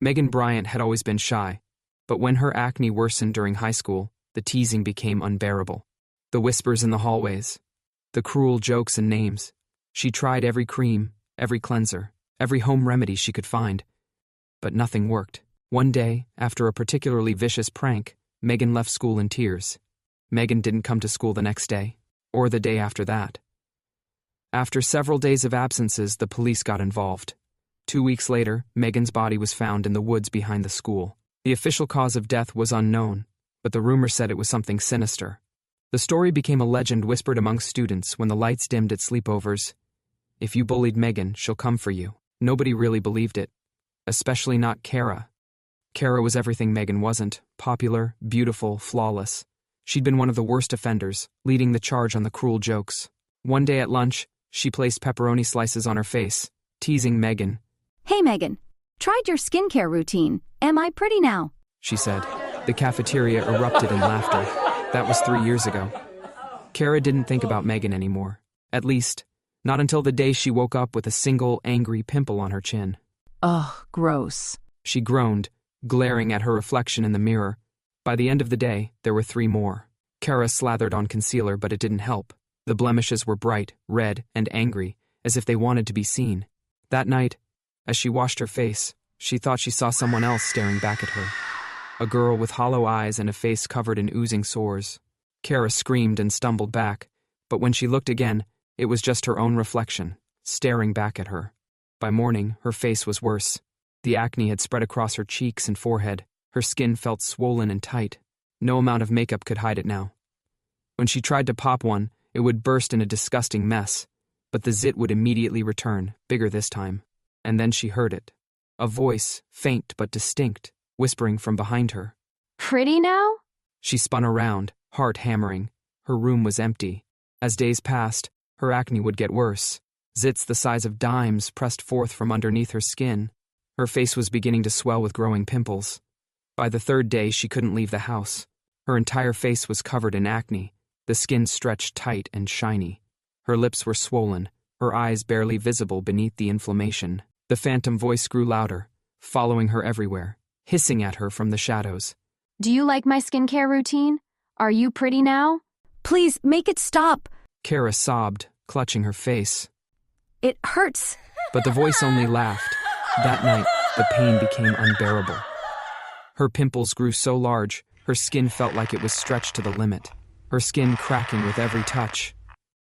Megan Bryant had always been shy, but when her acne worsened during high school, the teasing became unbearable. The whispers in the hallways, the cruel jokes and names. She tried every cream, every cleanser, every home remedy she could find, but nothing worked. One day, after a particularly vicious prank, Megan left school in tears. Megan didn't come to school the next day, or the day after that. After several days of absences, the police got involved. 2 weeks later, Megan's body was found in the woods behind the school. The official cause of death was unknown, but the rumor said it was something sinister. The story became a legend whispered among students when the lights dimmed at sleepovers. If you bullied Megan, she'll come for you. Nobody really believed it, especially not Kara. Kara was everything Megan wasn't: popular, beautiful, flawless. She'd been one of the worst offenders, leading the charge on the cruel jokes. One day at lunch, she placed pepperoni slices on her face, teasing Megan. "Hey Megan, tried your skincare routine. Am I pretty now?" she said. The cafeteria erupted in laughter. That was 3 years ago. Kara didn't think about Megan anymore. At least, not until the day she woke up with a single angry pimple on her chin. Ugh, gross. She groaned, glaring at her reflection in the mirror. By the end of the day, there were 3 more. Kara slathered on concealer, but it didn't help. The blemishes were bright, red, and angry, as if they wanted to be seen. That night, as she washed her face, she thought she saw someone else staring back at her. A girl with hollow eyes and a face covered in oozing sores. Kara screamed and stumbled back, but when she looked again, it was just her own reflection, staring back at her. By morning, her face was worse. The acne had spread across her cheeks and forehead. Her skin felt swollen and tight. No amount of makeup could hide it now. When she tried to pop one, it would burst in a disgusting mess, but the zit would immediately return, bigger this time. And then she heard it. A voice, faint but distinct, whispering from behind her. "Pretty now?" She spun around, heart hammering. Her room was empty. As days passed, her acne would get worse. Zits the size of dimes pressed forth from underneath her skin. Her face was beginning to swell with growing pimples. By the 3rd day, she couldn't leave the house. Her entire face was covered in acne, the skin stretched tight and shiny. Her lips were swollen, her eyes barely visible beneath the inflammation. The phantom voice grew louder, following her everywhere, hissing at her from the shadows. "Do you like my skincare routine? Are you pretty now? Please, make it stop." Kara sobbed, clutching her face. "It hurts." But the voice only laughed. That night, the pain became unbearable. Her pimples grew so large, her skin felt like it was stretched to the limit, her skin cracking with every touch.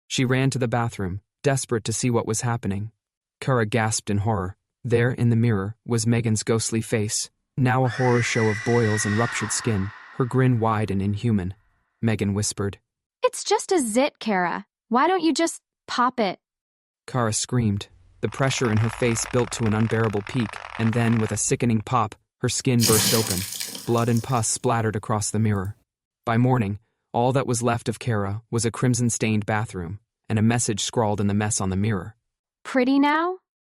She ran to the bathroom, desperate to see what was happening. Kara gasped in horror. There, in the mirror, was Megan's ghostly face, now a horror show of boils and ruptured skin, her grin wide and inhuman. Megan whispered. "It's just a zit, Kara. Why don't you just pop it?" Kara screamed. The pressure in her face built to an unbearable peak, and then, with a sickening pop, her skin burst open. Blood and pus splattered across the mirror. By morning, all that was left of Kara was a crimson-stained bathroom, and a message scrawled in the mess on the mirror. "Pretty now?"